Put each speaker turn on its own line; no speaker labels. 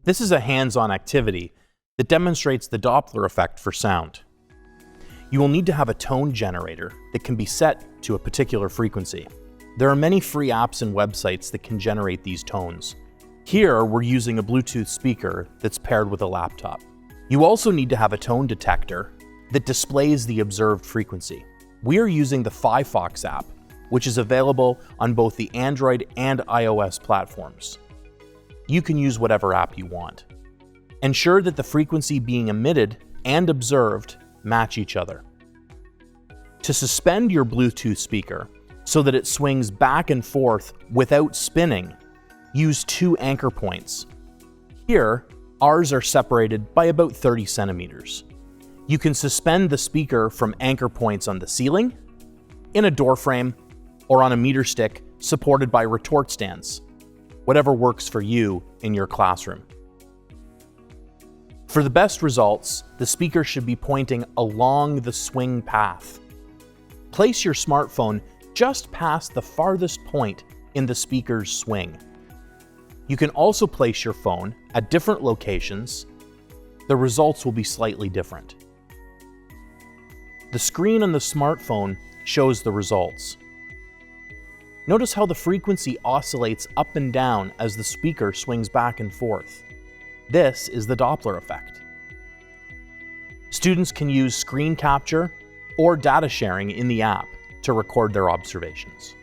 This is a hands-on activity that demonstrates the Doppler effect for sound. You will need to have a tone generator that can be set to a particular frequency. There are many free apps and websites that can generate these tones. Here, we're using a Bluetooth speaker that's paired with a laptop. You also need to have a tone detector that displays the observed frequency. We are using the Firefox app, which is available on both the Android and iOS platforms. You can use whatever app you want. Ensure that the frequency being emitted and observed match each other. To suspend your Bluetooth speaker so that it swings back and forth without spinning, use 2 anchor points. Here, ours are separated by about 30 centimeters. You can suspend the speaker from anchor points on the ceiling, in a door frame, or on a meter stick supported by retort stands, whatever works for you in your classroom. For the best results, the speaker should be pointing along the swing path. Place your smartphone just past the farthest point in the speaker's swing. You can also place your phone at different locations. The results will be slightly different. The screen on the smartphone shows the results. Notice how the frequency oscillates up and down as the speaker swings back and forth. This is the Doppler effect. Students can use screen capture or data sharing in the app to record their observations.